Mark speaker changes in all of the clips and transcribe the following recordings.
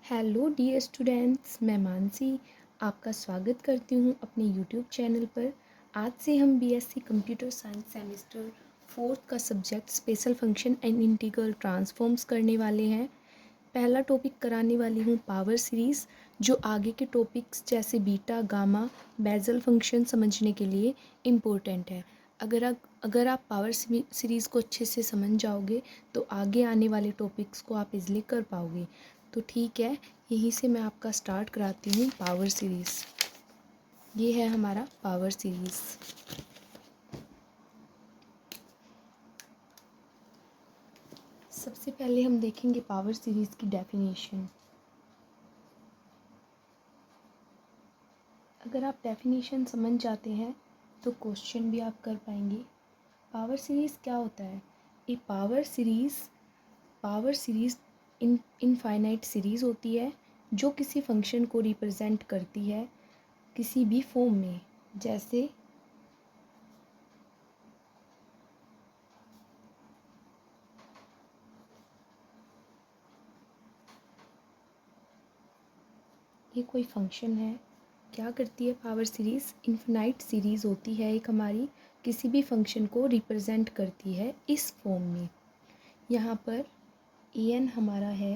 Speaker 1: Hello dear students, मैं मानसी आपका स्वागत करती हूँ अपने यूट्यूब चैनल पर। आज से हम बीएससी कंप्यूटर साइंस सेमेस्टर 4 का subject special function and integral transforms करने वाले हैं। पहला टॉपिक कराने वाली हूँ पावर सीरीज़, जो आगे के टॉपिक्स जैसे बीटा, गामा, बेसल फंक्शन समझने के लिए इम्पोर्टेंट है। अगर आप पावर सीरीज़ को अच्छे से समझ जाओगे तो आगे आने वाले टॉपिक्स को आप इजीली कर पाओगे। तो ठीक है, यहीं से मैं आपका स्टार्ट कराती हूँ पावर सीरीज़। ये है हमारा पावर सीरीज़। सबसे पहले हम देखेंगे पावर सीरीज़ की डेफिनेशन। अगर आप डेफिनेशन समझ जाते हैं तो क्वेश्चन भी आप कर पाएंगे। पावर सीरीज़ क्या होता है? ए पावर सीरीज़ इनफाइनाइट सीरीज़ होती है जो किसी फंक्शन को रिप्रेजेंट करती है किसी भी फॉर्म में। जैसे ये कोई फंक्शन है, क्या करती है पावर सीरीज़? इनफिनाइट सीरीज़ होती है एक हमारी, किसी भी फंक्शन को रिप्रेजेंट करती है इस फॉर्म में। यहाँ पर एन हमारा है,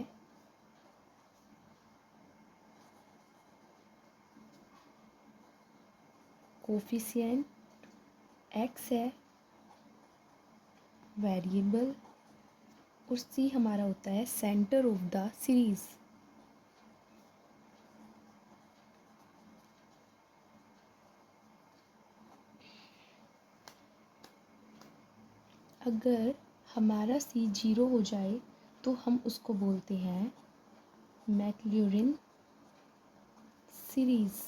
Speaker 1: कोफिशिएंट, एक्स है वेरिएबल, और सी हमारा होता है सेंटर ऑफ द सीरीज़। अगर हमारा सी 0 हो जाए तो हम उसको बोलते हैं मैक्लॉरिन सीरीज़।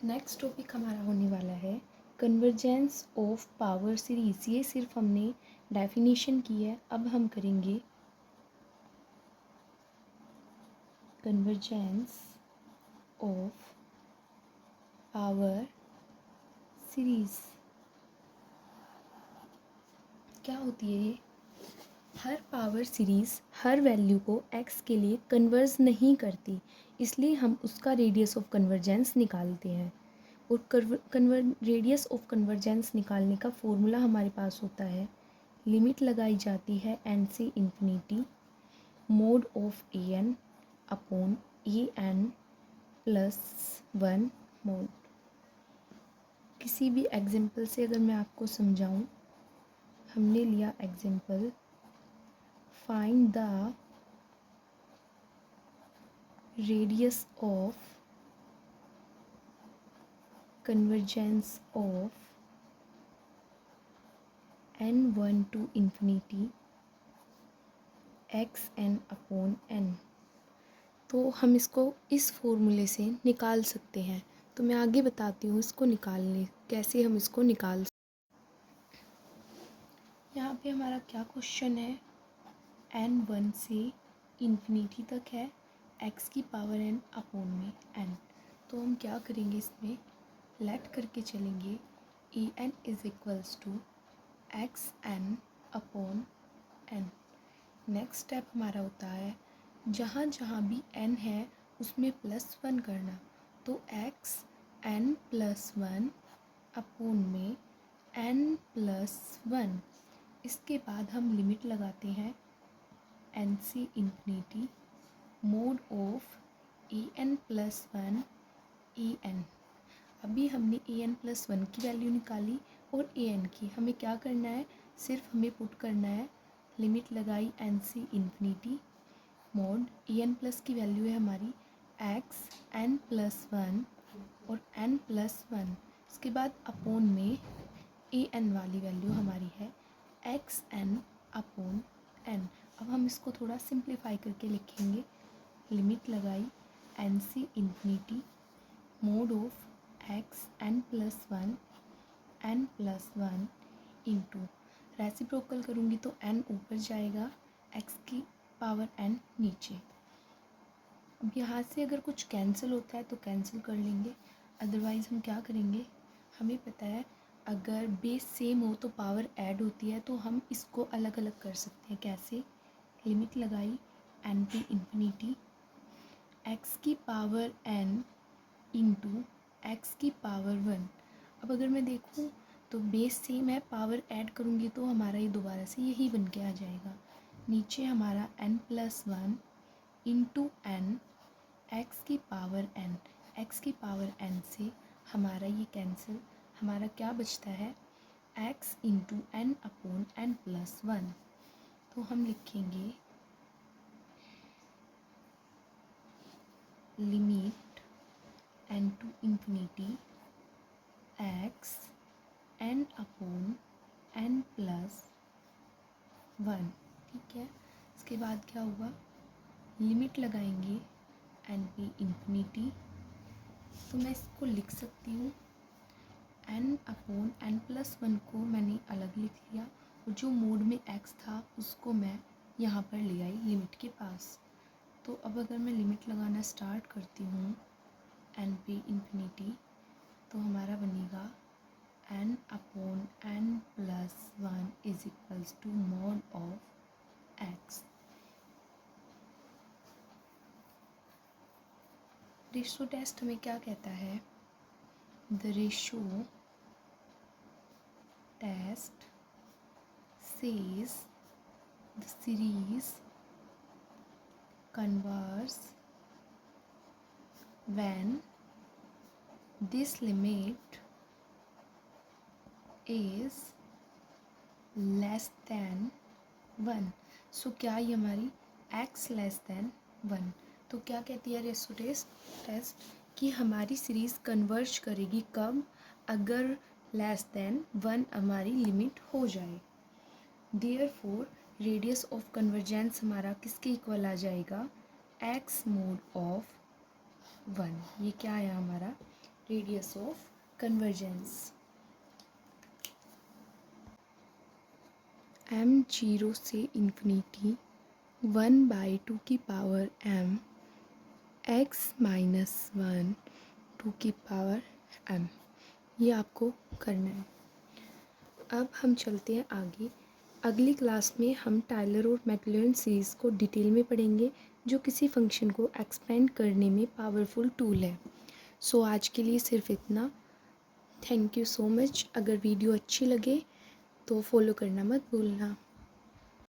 Speaker 1: नेक्स्ट टॉपिक हमारा होने वाला है कन्वर्जेंस ऑफ पावर सीरीज़। ये सिर्फ हमने डेफिनेशन की है, अब हम करेंगे कन्वर्जेंस ऑफ पावर सीरीज़। क्या होती है ये? हर पावर सीरीज़ हर वैल्यू को x के लिए कन्वर्ज नहीं करती, इसलिए हम उसका रेडियस ऑफ कन्वर्जेंस निकालते हैं। और रेडियस ऑफ कन्वर्जेंस निकालने का फॉर्मूला हमारे पास होता है, लिमिट लगाई जाती है n से infinity mod of a n upon a n plus 1 mod. किसी भी एग्जाम्पल से अगर मैं आपको समझाऊं, हमने लिया example find the radius of convergence of n1 to infinity x N upon n. तो हम इसको इस फॉर्मूले से निकाल सकते हैं। तो मैं आगे बताती हूँ इसको निकालने, कैसे हम इसको निकाल। यहाँ पे हमारा क्या क्वेश्चन है? n1 से इन्फिनिटी तक है, x की पावर n अपॉन में n। तो हम क्या करेंगे, इसमें लेट करके चलेंगे A N is equals to X N upon N. Next step हमारा होता है, जहाँ जहाँ भी n है उसमें +1 करना। तो एक्स n प्लस 1 अपॉन में n प्लस 1। इसके बाद हम लिमिट लगाते हैं n से infinity mod of a n plus 1 a n. अभी हमने ए एन प्लस 1 की वैल्यू निकाली और ए एन की। हमें क्या करना है, सिर्फ हमें पुट करना है, लिमिट लगाई n से इन्फिनिटी मोड ए एन प्लस की वैल्यू है हमारी एक्स n प्लस 1 और n प्लस 1। इसके बाद अपॉन में ए एन वाली वैल्यू हमारी है एक्स एन अपॉन एन। अब हम इसको थोड़ा सिंप्लीफाई करके लिखेंगे, लिमिट लगाई n से infinity mod of x n plus 1 n plus 1 into reciprocal करूँगी तो n ऊपर जाएगा, x की पावर n नीचे। अब यहाँ से अगर कुछ कैंसिल होता है तो कैंसिल कर लेंगे, अदरवाइज़ हम क्या करेंगे, हमें पता है अगर बेस सेम हो तो पावर ऐड होती है, तो हम इसको अलग अलग कर सकते हैं। कैसे? लिमिट लगाई n पे इन्फिनिटी, x की पावर n इंटू x की पावर 1। अब अगर मैं देखूँ तो बेस सेम है, पावर ऐड करूँगी तो हमारा ये दोबारा से यही बन के आ जाएगा। नीचे हमारा n+1 इंटू n x की पावर n, x की पावर n से हमारा ये कैंसिल, हमारा क्या बचता है x into n upon n+1। तो हम लिखेंगे limit n to infinity x n upon n+1। ठीक है, इसके बाद क्या हुआ, लिमिट लगाएंगे n पे इन्फिनिटी, तो मैं इसको लिख सकती हूँ n अपॉन n+1 को मैंने अलग लिख लिया और जो मोड में x था उसको मैं यहाँ पर ले आई लिमिट के पास। तो अब अगर मैं लिमिट लगाना स्टार्ट करती हूँ n पे इन्फिनिटी, तो हमारा बनेगा n upon n+1 is equals to mod of x। Ratio test हमें क्या कहता है, the ratio test says the series converges when this limit is less than 1। सो क्या ये हमारी x लेस दैन 1। तो क्या कहती है रेशो टेस्ट कि हमारी सीरीज़ कन्वर्ज करेगी कब, अगर लेस दैन 1 हमारी लिमिट हो जाए। देयरफॉर रेडियस ऑफ कन्वर्जेंस हमारा किसके इक्वल आ जाएगा, x मोड ऑफ 1। ये क्या है हमारा रेडियस ऑफ कन्वर्जेंस। m0 से इन्फिनिटी 1/2 की पावर m x माइनस 1 2 की पावर m, ये आपको करना है। अब हम चलते हैं आगे। अगली क्लास में हम टायलर और मैक्लॉरिन सीरीज़ को डिटेल में पढ़ेंगे, जो किसी फंक्शन को एक्सपेंड करने में पावरफुल टूल है। सो आज के लिए सिर्फ इतना। Thank you so much. अगर वीडियो अच्छी लगे तो फॉलो करना मत भूलना।